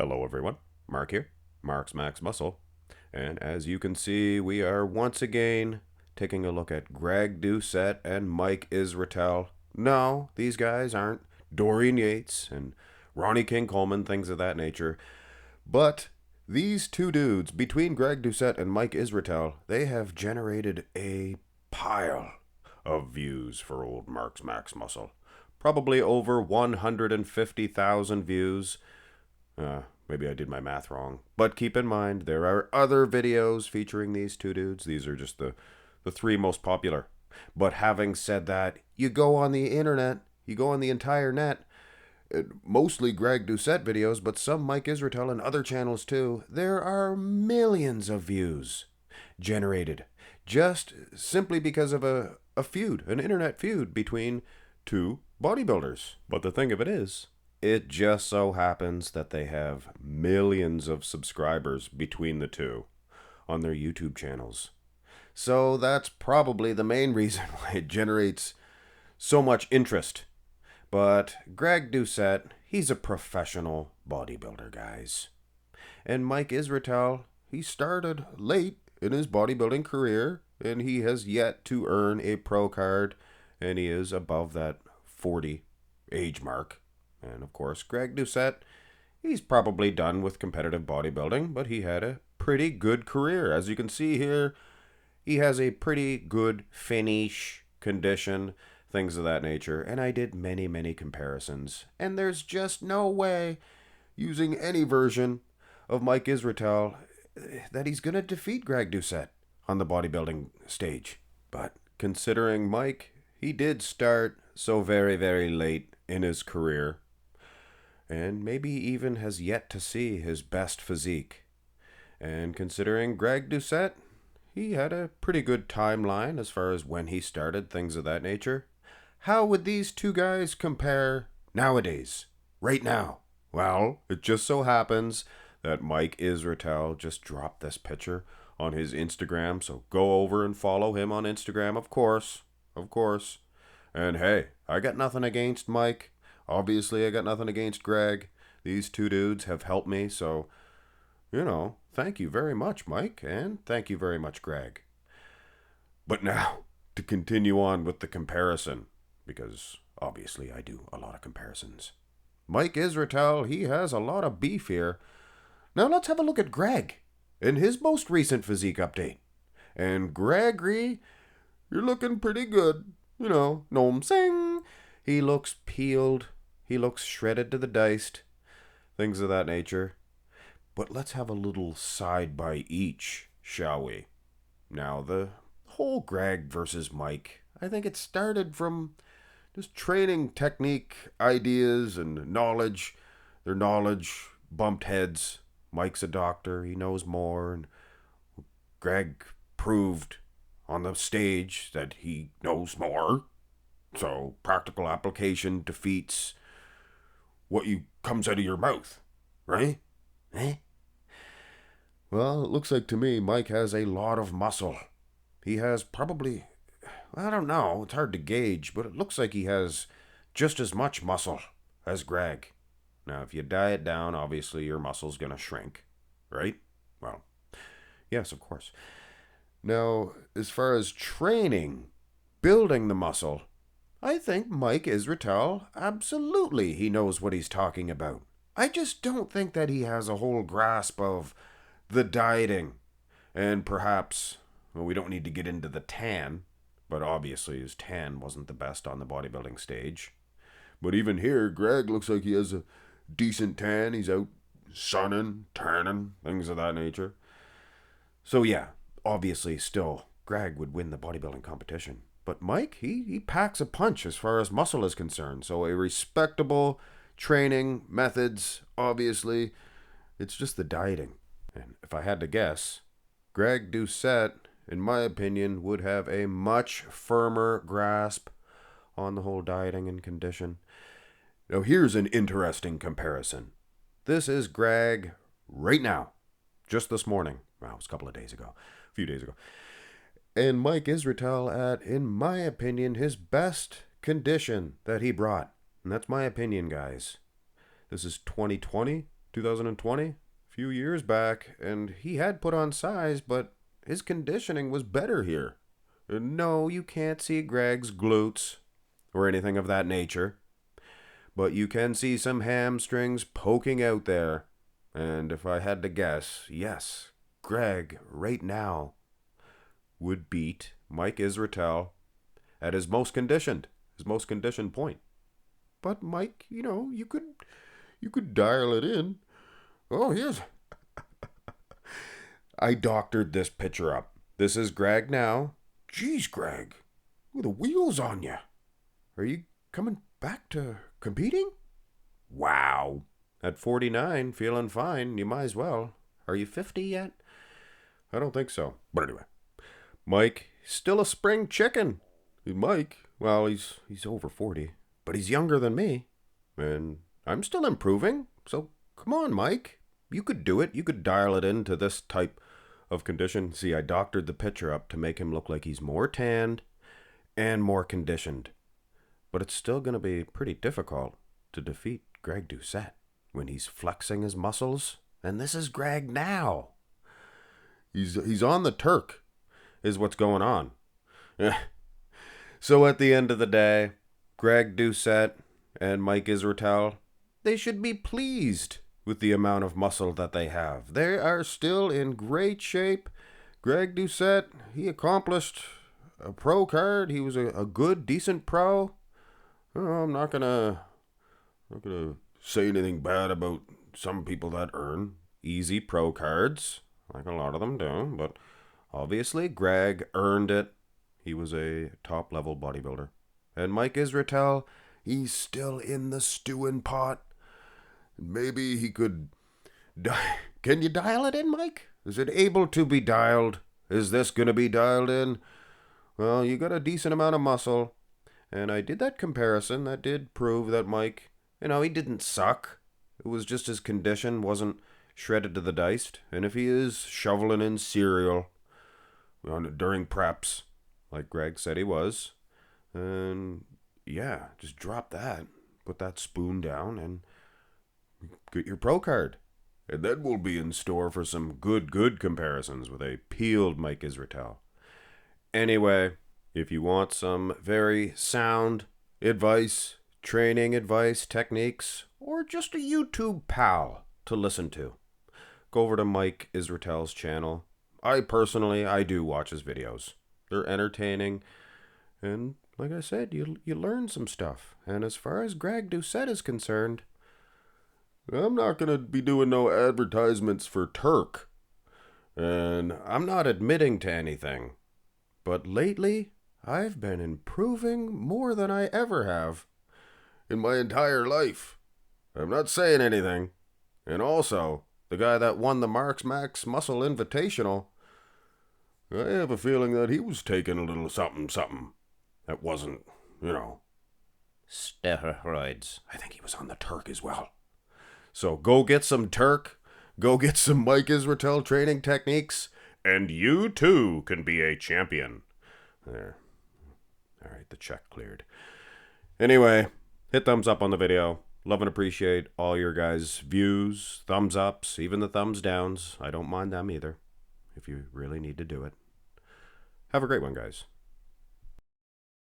Hello everyone, Mark here, Mark's Max Muscle, and as you can see, we are once again taking a look at Greg Doucette and Mike Israetel. No, these guys aren't Dorian Yates and Ronnie King Coleman, things of that nature, but these two dudes, between Greg Doucette and Mike Israetel, they have generated a pile of views for old Mark's Max Muscle. Probably over 150,000 views. Maybe I did my math wrong. But keep in mind, there are other videos featuring these two dudes. These are just the three most popular. But having said that, you go on the internet, you go on the entire net, mostly Greg Doucette videos, but some Mike Israetel and other channels too. There are millions of views generated just simply because of a feud, an internet feud between two bodybuilders. But the thing of it is, it just so happens that they have millions of subscribers between the two on their YouTube channels. So that's probably the main reason why it generates so much interest. But Greg Doucette, he's a professional bodybuilder, guys. And Mike Israetel, he started late in his bodybuilding career, and he has yet to earn a pro card, and he is above that 40 age mark. And of course, Greg Doucette, he's probably done with competitive bodybuilding, but he had a pretty good career. As you can see here, he has a pretty good finish, condition, things of that nature. And I did many, many comparisons. And there's just no way, using any version of Mike Israetel, that he's going to defeat Greg Doucette on the bodybuilding stage. But considering Mike, he did start so very, very late in his career, and maybe even has yet to see his best physique. And considering Greg Doucette, he had a pretty good timeline as far as when he started, things of that nature. How would these two guys compare nowadays, right now? Well, it just so happens that Mike Israetel just dropped this picture on his Instagram, so go over and follow him on Instagram, of course. And hey, I got nothing against Mike. Obviously, I got nothing against Greg. These two dudes have helped me, so, thank you very much, Mike, and thank you very much, Greg. But now, to continue on with the comparison, because obviously I do a lot of comparisons. Mike Israetel, he has a lot of beef here. Now let's have a look at Greg in his most recent physique update. And Gregory, you're looking pretty good. Know what I'm saying? He looks peeled. He looks shredded to the diced. Things of that nature. But let's have a little side by each, shall we? Now, the whole Greg versus Mike, I think it started from just training technique, ideas, and knowledge. Their knowledge bumped heads. Mike's a doctor. He knows more. And Greg proved on the stage that he knows more. So practical application defeats what comes out of your mouth, right? Well, it looks like to me Mike has a lot of muscle. He has probably, I don't know, it's hard to gauge, but it looks like he has just as much muscle as Greg. Now, if you diet down, obviously your muscle's going to shrink, right? Well, yes, of course. Now, as far as training, building the muscle, I think Mike Israetel, absolutely, he knows what he's talking about. I just don't think that he has a whole grasp of the dieting. And perhaps, well, we don't need to get into the tan, but obviously his tan wasn't the best on the bodybuilding stage. But even here, Greg looks like he has a decent tan. He's out sunning, tanning, things of that nature. So yeah, obviously still, Greg would win the bodybuilding competition. But Mike, he packs a punch as far as muscle is concerned. So a respectable training methods, obviously. It's just the dieting. And if I had to guess, Greg Doucette, in my opinion, would have a much firmer grasp on the whole dieting and condition. Now here's an interesting comparison. This is Greg right now. Just this morning. Well, it was a couple of days ago. A few days ago. And Mike Israetel at, in my opinion, his best condition that he brought. And that's my opinion, guys. This is 2020. 2020, a few years back, and he had put on size, but his conditioning was better here. No, you can't see Greg's glutes or anything of that nature, but you can see some hamstrings poking out there. And if I had to guess, yes, Greg right now would beat Mike Israetel at his most conditioned point. But Mike, you could dial it in. Oh, here's I doctored this picture up. This is Greg now. Jeez, Greg, with the wheels on you. Are you coming back to competing? Wow. At 49, feeling fine, you might as well. Are you 50 yet? I don't think so. But anyway, Mike, still a spring chicken. Mike, well, he's over 40, but he's younger than me. And I'm still improving. So come on, Mike. You could do it. You could dial it into this type of condition. See, I doctored the picture up to make him look like he's more tanned and more conditioned. But it's still going to be pretty difficult to defeat Greg Doucette when he's flexing his muscles. And this is Greg now. He's on the Turk, is what's going on. So at the end of the day, Greg Doucette and Mike Israetel, they should be pleased with the amount of muscle that they have. They are still in great shape. Greg Doucette, he accomplished a pro card. He was a good, decent pro. I'm not gonna say anything bad about some people that earn easy pro cards, like a lot of them do, but obviously Greg earned it. He was a top-level bodybuilder. And Mike Israetel, he's still in the stewing pot. Maybe he could... Can you dial it in, Mike? Is it able to be dialed? Is this going to be dialed in? Well, you got a decent amount of muscle. And I did that comparison. That did prove that Mike, he didn't suck. It was just his condition wasn't shredded to the diced. And if he is shoveling in cereal during preps, like Greg said he was, and yeah, just drop that. Put that spoon down and get your pro card. And then we'll be in store for some good comparisons with a peeled Mike Israetel. Anyway, if you want some very sound advice, training advice, techniques, or just a YouTube pal to listen to, go over to Mike Israetel's channel. I do watch his videos. They're entertaining, and like I said, you learn some stuff. And as far as Greg Doucette is concerned, I'm not going to be doing no advertisements for Turk. And I'm not admitting to anything. But lately, I've been improving more than I ever have in my entire life. I'm not saying anything. And also, the guy that won the Marks Max Muscle Invitational, I have a feeling that he was taking a little something that wasn't, steroids. I think he was on the Turk as well. So go get some Turk, go get some Mike Israetel training techniques, and you too can be a champion. There. All right, the check cleared. Anyway, hit thumbs up on the video. Love and appreciate all your guys' views, thumbs ups, even the thumbs downs. I don't mind them either, if you really need to do it. Have a great one, guys.